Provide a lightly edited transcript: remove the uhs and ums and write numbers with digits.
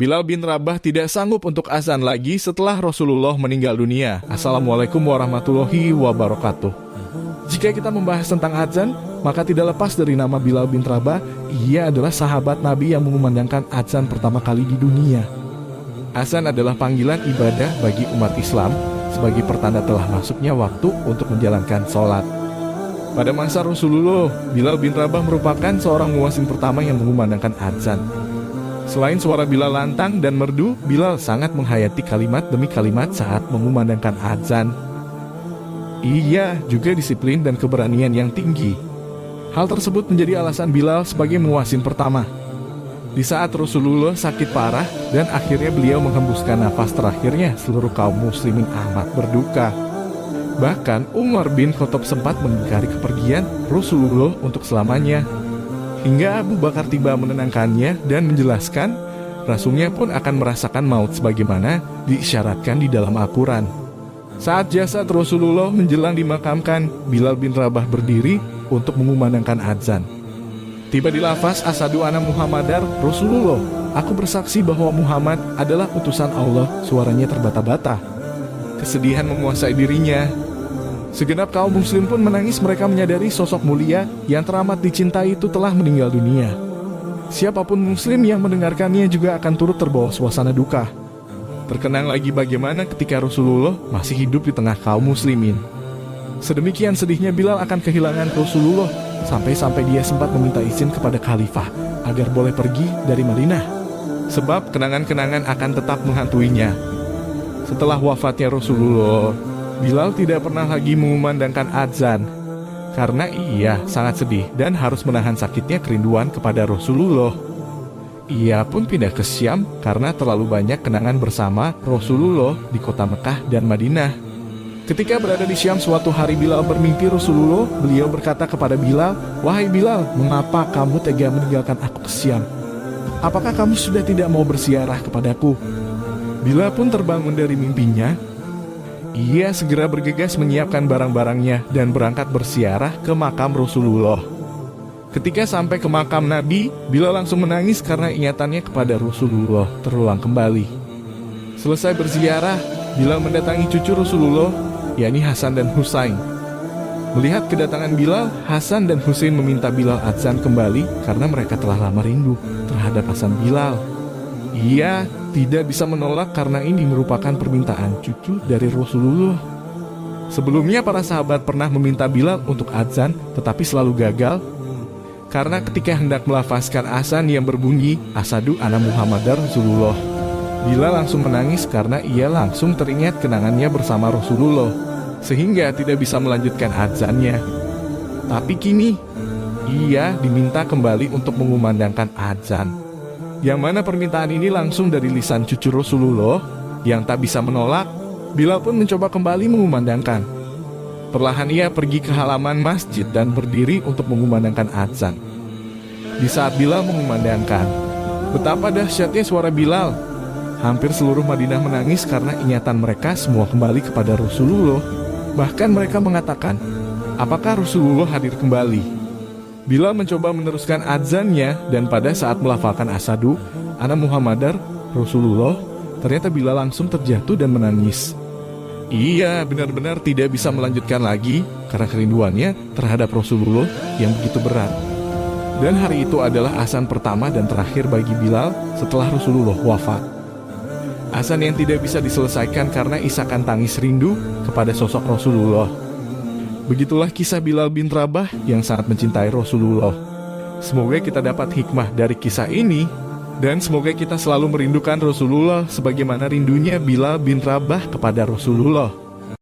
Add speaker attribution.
Speaker 1: Bilal bin Rabah tidak sanggup untuk azan lagi setelah Rasulullah meninggal dunia. Assalamualaikum warahmatullahi wabarakatuh. Jika kita membahas tentang azan, maka tidak lepas dari nama Bilal bin Rabah. Ia adalah sahabat Nabi yang mengumandangkan azan pertama kali di dunia. Azan adalah panggilan ibadah bagi umat Islam sebagai pertanda telah masuknya waktu untuk menjalankan sholat. Pada masa Rasulullah, Bilal bin Rabah merupakan seorang muazzin pertama yang mengumandangkan azan. Selain suara Bilal lantang dan merdu, Bilal sangat menghayati kalimat demi kalimat saat mengumandangkan azan. Ia juga disiplin dan keberanian yang tinggi. Hal tersebut menjadi alasan Bilal sebagai muazzin pertama. Di saat Rasulullah sakit parah dan akhirnya beliau menghembuskan nafas terakhirnya, seluruh kaum muslimin amat berduka. Bahkan Umar bin Khattab sempat mengingkari kepergian Rasulullah untuk selamanya. Hingga Abu Bakar tiba menenangkannya dan menjelaskan Rasulnya pun akan merasakan maut sebagaimana diisyaratkan di dalam Al-Quran. Saat jasad Rasulullah menjelang dimakamkan, Bilal bin Rabah berdiri untuk mengumandangkan azan. Tiba di lafaz Asyhadu anna Muhammadar Rasulullah, aku bersaksi bahwa Muhammad adalah utusan Allah. Suaranya terbata-bata. Kesedihan menguasai dirinya. Segenap kaum muslim pun menangis, mereka menyadari sosok mulia yang teramat dicintai itu telah meninggal dunia. Siapapun muslim yang mendengarkannya juga akan turut terbawa suasana duka. Terkenang lagi bagaimana ketika Rasulullah masih hidup di tengah kaum muslimin. Sedemikian sedihnya Bilal akan kehilangan Rasulullah, sampai-sampai dia sempat meminta izin kepada khalifah agar boleh pergi dari Madinah, sebab kenangan-kenangan akan tetap menghantuinya. Setelah wafatnya Rasulullah, Bilal tidak pernah lagi mengumandangkan azan karena ia sangat sedih dan harus menahan sakitnya kerinduan kepada Rasulullah. Ia pun pindah ke Syam karena terlalu banyak kenangan bersama Rasulullah di kota Mekah dan Madinah. Ketika berada di Syam, suatu hari Bilal bermimpi Rasulullah. Beliau berkata kepada Bilal, "Wahai Bilal, mengapa kamu tega meninggalkan aku ke Syam? Apakah kamu sudah tidak mau berziarah kepadaku?" Bilal pun terbangun dari mimpinya. Ia segera bergegas menyiapkan barang-barangnya dan berangkat berziarah ke makam Rasulullah. Ketika sampai ke makam Nabi, Bilal langsung menangis karena ingatannya kepada Rasulullah terulang kembali. Selesai berziarah, Bilal mendatangi cucu Rasulullah, yakni Hasan dan Husain. Melihat kedatangan Bilal, Hasan dan Husain meminta Bilal azan kembali karena mereka telah lama rindu terhadap azan Bilal. Ia tidak bisa menolak karena ini merupakan permintaan cucu dari Rasulullah. Sebelumnya para sahabat pernah meminta Bilal untuk azan tetapi selalu gagal, karena ketika hendak melafazkan azan yang berbunyi Asyhadu anna Muhammadar Rasulullah, Bilal langsung menangis karena ia langsung teringat kenangannya bersama Rasulullah, sehingga tidak bisa melanjutkan azannya. Tapi kini ia diminta kembali untuk mengumandangkan azan, yang mana permintaan ini langsung dari lisan cucu Rasulullah yang tak bisa menolak. Bilal pun mencoba kembali mengumandangkan. Perlahan ia pergi ke halaman masjid dan berdiri untuk mengumandangkan azan. Di saat Bilal mengumandangkan, betapa dahsyatnya suara Bilal. Hampir seluruh Madinah menangis karena ingatan mereka semua kembali kepada Rasulullah. Bahkan mereka mengatakan, apakah Rasulullah hadir kembali? Bilal mencoba meneruskan azannya dan pada saat melafalkan Asyhadu anna Muhammadar Rasulullah, ternyata Bilal langsung terjatuh dan menangis. Ia benar-benar tidak bisa melanjutkan lagi karena kerinduannya terhadap Rasulullah yang begitu berat. Dan hari itu adalah azan pertama dan terakhir bagi Bilal setelah Rasulullah wafat. Azan yang tidak bisa diselesaikan karena isakan tangis rindu kepada sosok Rasulullah. Begitulah kisah Bilal bin Rabah yang sangat mencintai Rasulullah. Semoga kita dapat hikmah dari kisah ini, dan semoga kita selalu merindukan Rasulullah sebagaimana rindunya Bilal bin Rabah kepada Rasulullah.